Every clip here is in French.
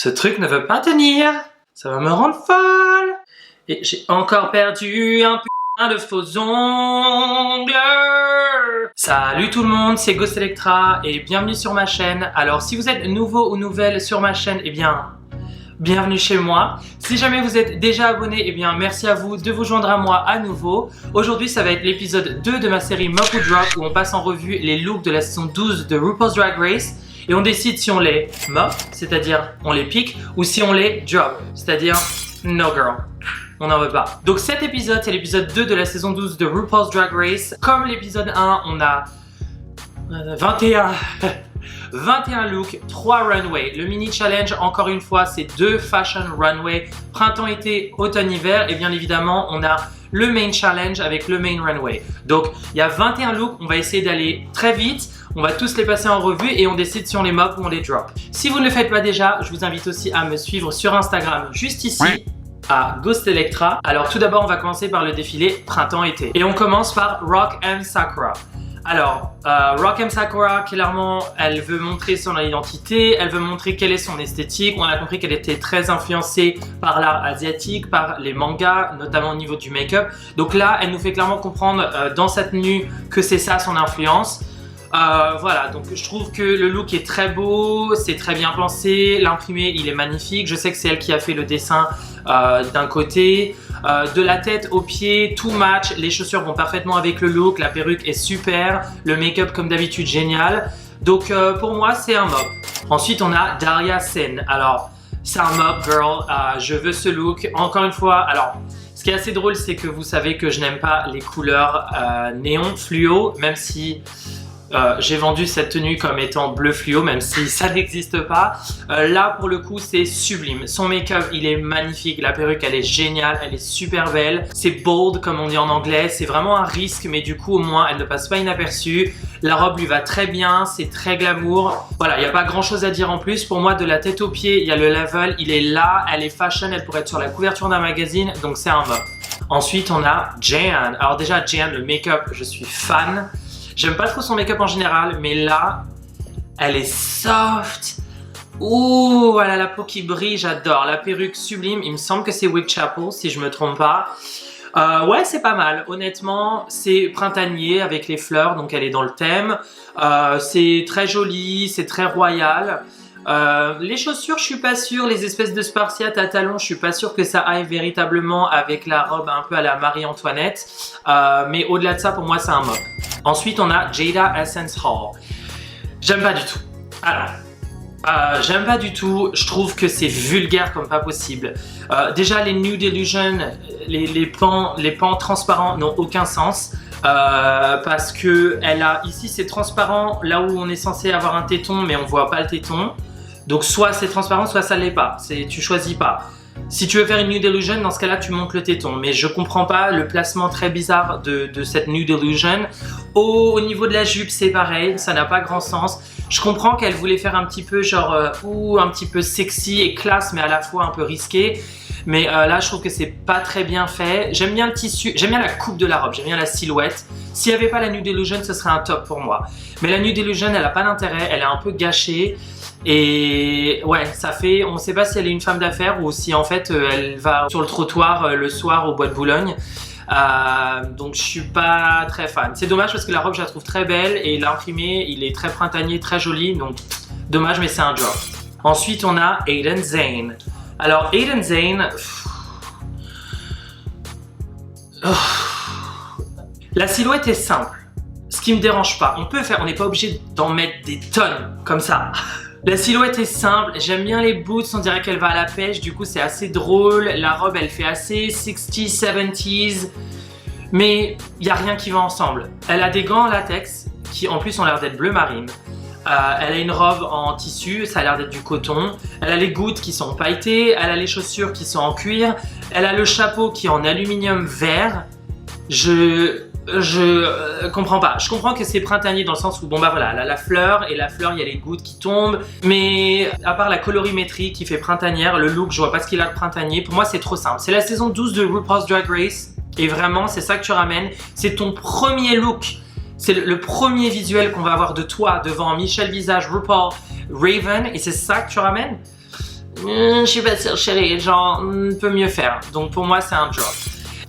Ce truc ne veut pas tenir. Ça va me rendre folle. Et j'ai encore perdu un putain de faux ongles. Salut tout le monde, c'est Ghost Electra et bienvenue sur ma chaîne. Alors si vous êtes nouveau ou nouvelle sur ma chaîne, eh bien, bienvenue chez moi. Si jamais vous êtes déjà abonné, eh bien merci à vous de vous joindre à moi à nouveau. Aujourd'hui ça va être l'épisode 2 de ma série Mop ou Drop où on passe en revue les looks de la saison 12 de RuPaul's Drag Race. Et on décide si on les mop, c'est-à-dire on les pique, ou si on les drop, c'est-à-dire no girl. On n'en veut pas. Donc cet épisode, c'est l'épisode 2 de la saison 12 de RuPaul's Drag Race. Comme l'épisode 1, on a 21 looks, 3 runways. Le mini challenge, encore une fois, c'est 2 fashion runway, printemps-été, automne-hiver. Et bien évidemment, on a le main challenge avec le main runway. Donc il y a 21 looks, on va essayer d'aller très vite. On va tous les passer en revue et on décide si on les mop ou on les drop. Si vous ne le faites pas déjà, je vous invite aussi à me suivre sur Instagram, juste ici, à Ghost Electra. Alors tout d'abord, on va commencer par le défilé printemps-été. Et on commence par Rock M. Sakura. Alors, Rock M. Sakura, clairement, elle veut montrer son identité, elle veut montrer quelle est son esthétique. On a compris qu'elle était très influencée par l'art asiatique, par les mangas, notamment au niveau du make-up. Donc là, elle nous fait clairement comprendre dans sa tenue que c'est ça son influence. Voilà, donc je trouve que le look est très beau, c'est très bien pensé, l'imprimé il est magnifique, je sais que c'est elle qui a fait le dessin d'un côté, de la tête aux pieds, tout match, les chaussures vont parfaitement avec le look, la perruque est super, le make-up comme d'habitude génial, donc pour moi c'est un mop. Ensuite on a Daria Sen, alors c'est un mop girl, je veux ce look, encore une fois, alors ce qui est assez drôle c'est que vous savez que je n'aime pas les couleurs néon, fluo, même si j'ai vendu cette tenue comme étant bleu fluo, même si ça n'existe pas. Là, pour le coup, c'est sublime. Son make-up, il est magnifique. La perruque, elle est géniale. Elle est super belle. C'est bold, comme on dit en anglais. C'est vraiment un risque, mais du coup, au moins, elle ne passe pas inaperçue. La robe lui va très bien. C'est très glamour. Voilà, il n'y a pas grand-chose à dire en plus. Pour moi, de la tête aux pieds, il y a le level. Il est là. Elle est fashion. Elle pourrait être sur la couverture d'un magazine. Donc, c'est un mop. Ensuite, on a Jan. Alors déjà, Jan, le make-up, je suis fan. J'aime pas trop son make-up en général, mais là, elle est soft. Ouh, elle a la peau qui brille, j'adore. La perruque sublime, il me semble que c'est Wig Chapel, si je me trompe pas. Ouais, c'est pas mal. Honnêtement, c'est printanier avec les fleurs, donc elle est dans le thème. C'est très joli, c'est très royal. Les chaussures, je suis pas sûre. Les espèces de spartiates à talons, je suis pas sûre que ça aille véritablement avec la robe un peu à la Marie-Antoinette. Mais au-delà de ça, pour moi, c'est un mop. Ensuite, on a Jaida Essence Hall. J'aime pas du tout. Alors, j'aime pas du tout. Je trouve que c'est vulgaire comme pas possible. Déjà, les Nude Illusion, les pans transparents n'ont aucun sens. Parce que elle a ici, c'est transparent là où on est censé avoir un téton, mais on voit pas le téton. Donc, soit c'est transparent, soit ça l'est pas. Tu choisis pas. Si tu veux faire une Nude Illusion, dans ce cas-là, tu montes le téton. Mais je comprends pas le placement très bizarre de cette Nude Illusion. Au niveau de la jupe, c'est pareil, ça n'a pas grand sens. Je comprends qu'elle voulait faire un petit peu genre, un petit peu sexy et classe, mais à la fois un peu risqué. Mais là, je trouve que c'est pas très bien fait. J'aime bien le tissu, j'aime bien la coupe de la robe, j'aime bien la silhouette. S'il n'y avait pas la Nude Illusion, ce serait un top pour moi. Mais la Nude Illusion, elle a pas d'intérêt, elle est un peu gâchée. Et ouais, ça fait, on ne sait pas si elle est une femme d'affaires ou si en fait elle va sur le trottoir le soir au Bois de Boulogne. Donc je suis pas très fan. C'est dommage parce que la robe je la trouve très belle et l'imprimé il est très printanier, très joli. Donc dommage mais c'est un drop. Ensuite on a Aiden Zhane. Alors Aiden Zhane, la silhouette est simple. Ce qui me dérange pas. On n'est pas obligé d'en mettre des tonnes comme ça. La silhouette est simple, j'aime bien les boots, on dirait qu'elle va à la pêche, du coup c'est assez drôle, la robe elle fait assez 60s, 70s, mais il n'y a rien qui va ensemble. Elle a des gants en latex qui en plus ont l'air d'être bleu marine, elle a une robe en tissu, ça a l'air d'être du coton, elle a les gouttes qui sont pailletées, elle a les chaussures qui sont en cuir, elle a le chapeau qui est en aluminium vert. Je comprends pas. Je comprends que c'est printanier dans le sens où bon bah voilà, la fleur et la fleur il y a les gouttes qui tombent, mais à part la colorimétrie qui fait printanière, le look je vois pas ce qu'il a de printanier. Pour moi c'est trop simple. C'est la saison 12 de RuPaul's Drag Race et vraiment c'est ça que tu ramènes. C'est ton premier look. C'est le premier visuel qu'on va avoir de toi devant Michel Visage, RuPaul, Raven et c'est ça que tu ramènes. Je suis pas sûre chérie, genre, peut mieux faire. Donc pour moi c'est un drop.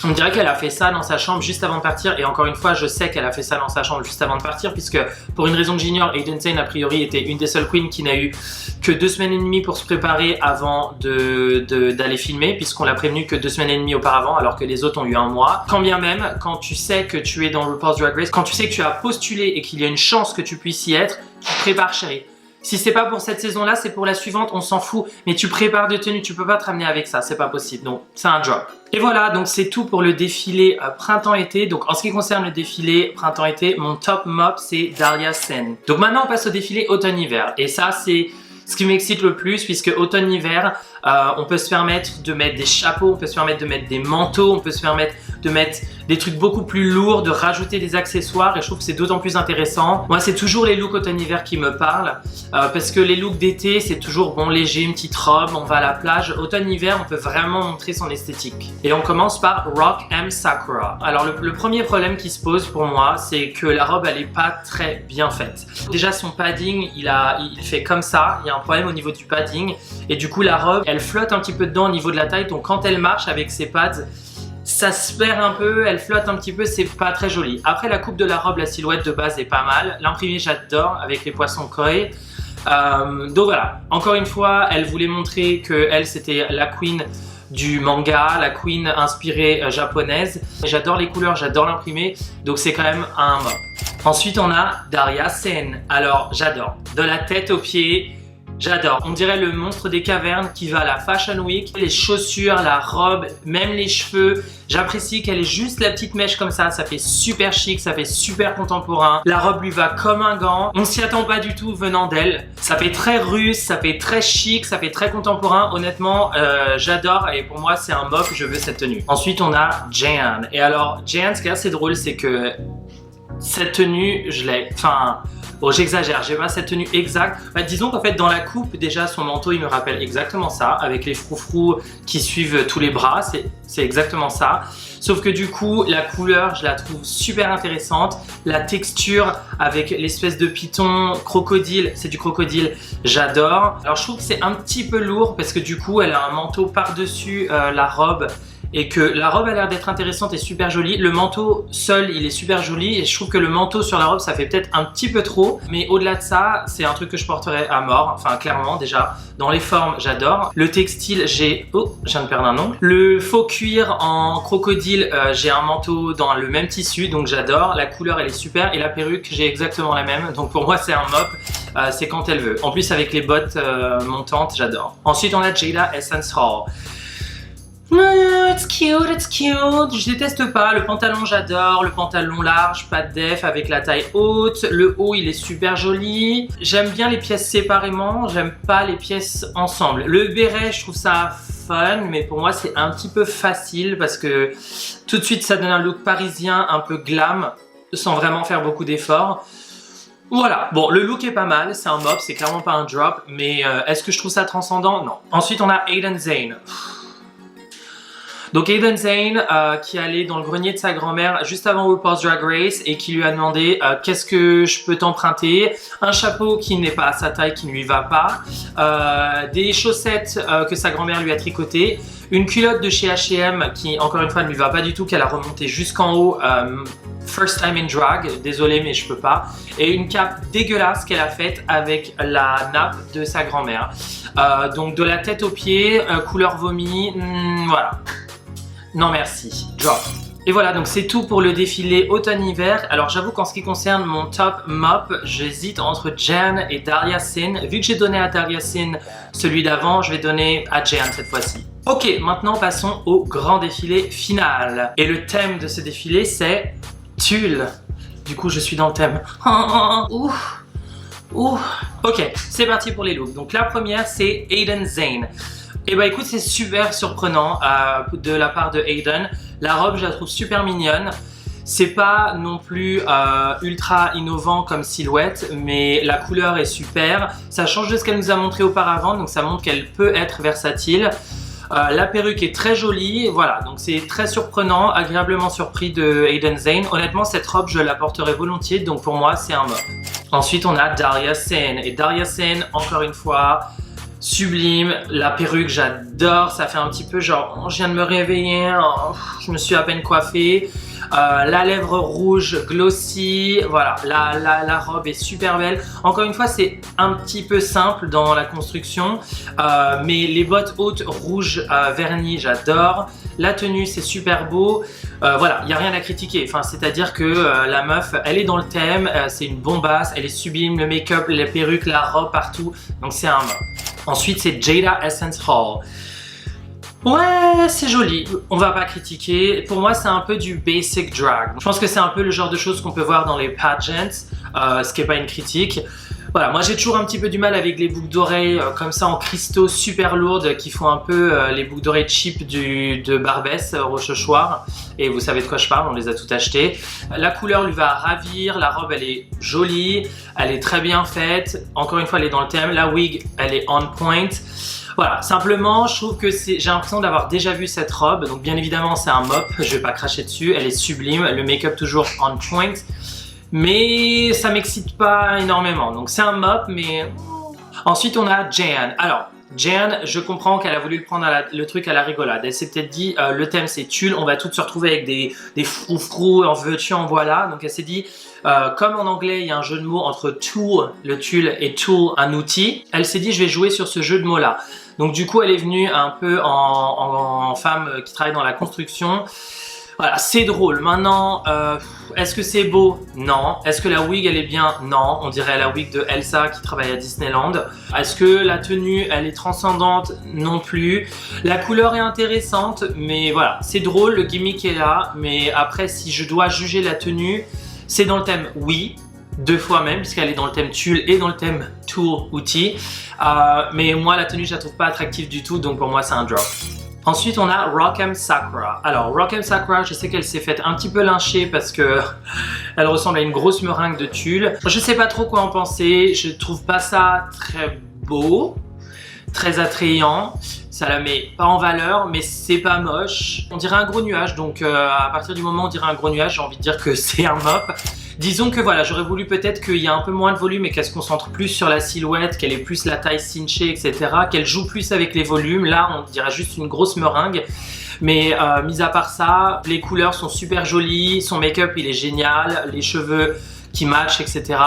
On dirait qu'elle a fait ça dans sa chambre juste avant de partir et encore une fois je sais qu'elle a fait ça dans sa chambre juste avant de partir puisque pour une raison que j'ignore, Aiden Zhane a priori était une des seules queens qui n'a eu que 2 semaines et demie pour se préparer avant d'aller filmer puisqu'on l'a prévenu que 2 semaines et demie auparavant alors que les autres ont eu 1 mois. Quand bien même, quand tu sais que tu es dans RuPaul's Drag Race, quand tu sais que tu as postulé et qu'il y a une chance que tu puisses y être, tu te prépares chérie. Si c'est pas pour cette saison-là, c'est pour la suivante, on s'en fout. Mais tu prépares de tenue, tu peux pas te ramener avec ça, c'est pas possible. Donc, c'est un drop. Et voilà, donc c'est tout pour le défilé printemps-été. Donc, en ce qui concerne le défilé printemps-été, mon top mop, c'est Daria Sen. Donc maintenant, on passe au défilé automne-hiver. Et ça, c'est ce qui m'excite le plus, puisque automne-hiver, on peut se permettre de mettre des chapeaux, on peut se permettre de mettre des manteaux, on peut se permettre de mettre des trucs beaucoup plus lourds, de rajouter des accessoires et je trouve que c'est d'autant plus intéressant. Moi, c'est toujours les looks automne-hiver qui me parlent parce que les looks d'été, c'est toujours bon léger, une petite robe, on va à la plage. Automne-hiver, on peut vraiment montrer son esthétique. Et on commence par Rock M Sakura. Alors, le premier problème qui se pose pour moi, c'est que la robe, elle est pas très bien faite. Déjà, son padding, il fait comme ça. Il y a un problème au niveau du padding et du coup, la robe, elle flotte un petit peu dedans au niveau de la taille. Donc, quand elle marche avec ses pads, ça se perd un peu, elle flotte un petit peu, c'est pas très joli. Après la coupe de la robe, la silhouette de base est pas mal. L'imprimé j'adore avec les poissons koi. Donc voilà, encore une fois, elle voulait montrer que elle c'était la queen du manga, la queen inspirée japonaise. J'adore les couleurs, j'adore l'imprimé, donc c'est quand même un mop. Ensuite on a Daria Sen. Alors j'adore, de la tête aux pieds. J'adore, on dirait le monstre des cavernes qui va à la Fashion Week. Les chaussures, la robe, même les cheveux. J'apprécie qu'elle ait juste la petite mèche comme ça fait super chic, ça fait super contemporain. La robe lui va comme un gant. On s'y attend pas du tout venant d'elle. Ça fait très russe, ça fait très chic, ça fait très contemporain. Honnêtement, j'adore et pour moi c'est un mop, je veux cette tenue. Ensuite on a Jan. Et alors Jan, ce qui est assez drôle, c'est que cette tenue, je l'ai... Bon, j'exagère, j'ai pas cette tenue exacte. Disons qu'en fait, dans la coupe, déjà, son manteau, il me rappelle exactement ça, avec les froufrous qui suivent tous les bras, c'est exactement ça. Sauf que du coup, la couleur, je la trouve super intéressante. La texture avec l'espèce de python crocodile, c'est du crocodile, j'adore. Alors, je trouve que c'est un petit peu lourd parce que du coup, elle a un manteau par-dessus la robe. Et que la robe a l'air d'être intéressante et super jolie. Le manteau seul, il est super joli et je trouve que le manteau sur la robe, ça fait peut-être un petit peu trop. Mais au-delà de ça, c'est un truc que je porterai à mort. Enfin, clairement, déjà. Dans les formes, j'adore. Le textile, oh, je viens de perdre un nom. Le faux cuir en crocodile, j'ai un manteau dans le même tissu, donc j'adore. La couleur, elle est super. Et la perruque, j'ai exactement la même. Donc pour moi, c'est un mop. C'est quand elle veut. En plus, avec les bottes montantes, j'adore. Ensuite, on a Jada Essence Hall. It's cute, it's cute. Je déteste pas. Le pantalon, j'adore. Le pantalon large, pas de def, avec la taille haute. Le haut, il est super joli. J'aime bien les pièces séparément. J'aime pas les pièces ensemble. Le béret, je trouve ça fun, mais pour moi, c'est un petit peu facile parce que tout de suite, ça donne un look parisien un peu glam, sans vraiment faire beaucoup d'efforts. Voilà, bon, le look est pas mal, c'est un mop, c'est clairement pas un drop, mais est-ce que je trouve ça transcendant? Non. Ensuite, on a Aiden Zhane. Donc Aiden Zhane qui allait dans le grenier de sa grand-mère juste avant RuPaul's Drag Race et qui lui a demandé qu'est-ce que je peux t'emprunter, un chapeau qui n'est pas à sa taille, qui ne lui va pas, des chaussettes que sa grand-mère lui a tricotées, une culotte de chez H&M qui encore une fois ne lui va pas du tout, qu'elle a remonté jusqu'en haut, first time in drag, désolé mais je peux pas, et une cape dégueulasse qu'elle a faite avec la nappe de sa grand-mère. Donc de la tête aux pieds, couleur vomi, voilà. Non merci, drop. Et voilà, donc c'est tout pour le défilé automne-hiver. Alors j'avoue qu'en ce qui concerne mon top mop, j'hésite entre Jan et Daria Sen. Vu que j'ai donné à Daria Sen celui d'avant, je vais donner à Jan cette fois-ci. Ok, maintenant passons au grand défilé final. Et le thème de ce défilé, c'est tulle. Du coup, je suis dans le thème. Ok, c'est parti pour les looks. Donc la première, c'est Aiden Zhane. Et bah écoute, c'est super surprenant de la part de Aiden. La robe, je la trouve super mignonne. C'est pas non plus ultra innovant comme silhouette, mais la couleur est super. Ça change de ce qu'elle nous a montré auparavant, donc ça montre qu'elle peut être versatile. La perruque est très jolie, voilà, donc c'est très surprenant, agréablement surpris de Aiden Zhane. Honnêtement, cette robe, je la porterai volontiers, donc pour moi, c'est un mop. Ensuite, on a Daria Sen. Et Daria Sen, encore une fois, sublime. La perruque, j'adore, ça fait un petit peu genre, je viens de me réveiller, je me suis à peine coiffée. La lèvre rouge glossy, voilà, la robe est super belle. Encore une fois, c'est un petit peu simple dans la construction, mais les bottes hautes rouge vernis, j'adore. La tenue, c'est super beau. Voilà, il n'y a rien à critiquer. Enfin, c'est-à-dire que la meuf, elle est dans le thème, c'est une bombasse, elle est sublime, le make-up, les perruques, la robe partout. Donc c'est un must. Ensuite, c'est Jada Essence Hall. Ouais, c'est joli, on va pas critiquer. Pour moi, c'est un peu du basic drag. Je pense que c'est un peu le genre de choses qu'on peut voir dans les pageants, ce qui est pas une critique. Voilà, moi j'ai toujours un petit peu du mal avec les boucles d'oreilles comme ça en cristaux super lourdes qui font un peu les boucles d'oreilles cheap de Barbès, Rochechouart. Et vous savez de quoi je parle, on les a toutes achetées. La couleur lui va ravir, la robe elle est jolie, elle est très bien faite. Encore une fois, elle est dans le thème. La wig, elle est on point. Voilà, simplement, je trouve que j'ai l'impression d'avoir déjà vu cette robe. Donc bien évidemment, c'est un mop, je vais pas cracher dessus. Elle est sublime, le make-up toujours on point. Mais ça m'excite pas énormément. Donc c'est un mop, mais... Ensuite, on a Jan. Alors, Jan, je comprends qu'elle a voulu le prendre le truc à la rigolade. Elle s'est peut-être dit, le thème c'est tulle, on va toutes se retrouver avec des froufrous, en veux-tu, en voilà. Donc elle s'est dit, comme en anglais il y a un jeu de mots entre tool, le tulle, et tool, un outil, elle s'est dit je vais jouer sur ce jeu de mots là. Donc du coup elle est venue un peu en femme qui travaille dans la construction. Voilà, c'est drôle. Maintenant, est-ce que c'est beau? Non. Est-ce que la wig, elle est bien? Non. On dirait la wig de Elsa qui travaille à Disneyland. Est-ce que la tenue, elle est transcendante? Non plus. La couleur est intéressante, mais voilà, c'est drôle, le gimmick est là. Mais après, si je dois juger la tenue, c'est dans le thème oui. 2 fois même, puisqu'elle est dans le thème tulle et dans le thème tool, outil. Mais moi, la tenue, je la trouve pas attractive du tout, donc pour moi, c'est un drop. Ensuite, on a Rock'em Sakura. Alors, Rock'em Sakura, je sais qu'elle s'est faite un petit peu lyncher parce que elle ressemble à une grosse meringue de tulle. Je sais pas trop quoi en penser. Je trouve pas ça très beau, très attrayant. Ça la met pas en valeur, mais c'est pas moche. On dirait un gros nuage, donc à partir du moment où on dirait un gros nuage, j'ai envie de dire que c'est un mop. Disons que voilà, j'aurais voulu peut-être qu'il y ait un peu moins de volume et qu'elle se concentre plus sur la silhouette, qu'elle ait plus la taille cinchée, etc. Qu'elle joue plus avec les volumes. Là, on dirait juste une grosse meringue. Mais mis à part ça, les couleurs sont super jolies, son make-up il est génial, les cheveux qui matchent, etc.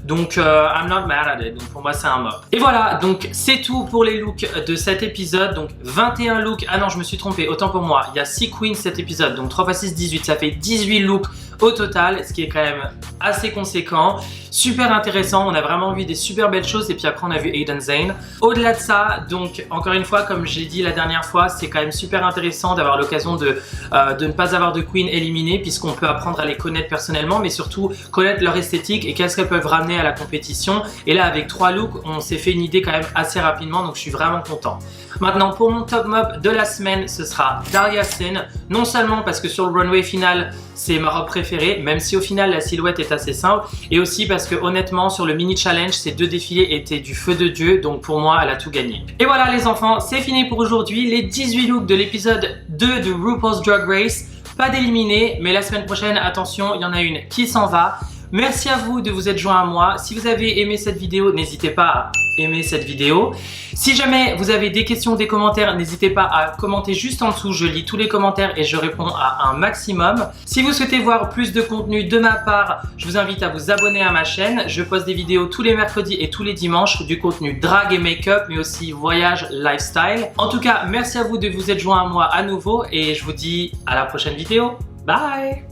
Donc, I'm not mad at it. Donc, pour moi, c'est un mop. Et voilà, donc c'est tout pour les looks de cet épisode. Donc, 21 looks. Ah non, je me suis trompé. Autant pour moi. Il y a 6 queens cet épisode. Donc, 3 x 6, 18. Ça fait 18 looks au total, ce qui est quand même assez conséquent. Super intéressant. On a vraiment vu des super belles choses. Et puis après, on a vu Aiden Zane. Au-delà de ça, donc, encore une fois, comme j'ai dit la dernière fois, c'est quand même super intéressant d'avoir l'occasion de ne pas avoir de queen éliminée, puisqu'on peut apprendre à les connaître personnellement, mais surtout connaître leur esthétique et qu'est-ce qu'elles peuvent ramener à la compétition. Et là, avec 3 looks, on s'est fait une idée quand même assez rapidement, donc je suis vraiment content. Maintenant, pour mon top mop de la semaine, ce sera Daria Sin. Non seulement parce que sur le runway final, c'est ma robe préférée, même si au final la silhouette est assez simple, et aussi parce que honnêtement, sur le mini challenge, ces 2 défilés étaient du feu de Dieu, donc pour moi, elle a tout gagné. Et voilà les enfants, c'est fini pour aujourd'hui. Les 18 looks de l'épisode 2 de RuPaul's Drag Race. Pas d'éliminés, mais la semaine prochaine, attention, il y en a une qui s'en va. Merci à vous de vous être joints à moi. Si vous avez aimé cette vidéo, n'hésitez pas à aimer cette vidéo. Si jamais vous avez des questions, des commentaires, n'hésitez pas à commenter juste en dessous. Je lis tous les commentaires et je réponds à un maximum. Si vous souhaitez voir plus de contenu de ma part, je vous invite à vous abonner à ma chaîne. Je poste des vidéos tous les mercredis et tous les dimanches, du contenu drag et make-up, mais aussi voyage, lifestyle. En tout cas, merci à vous de vous être joints à moi à nouveau et je vous dis à la prochaine vidéo. Bye!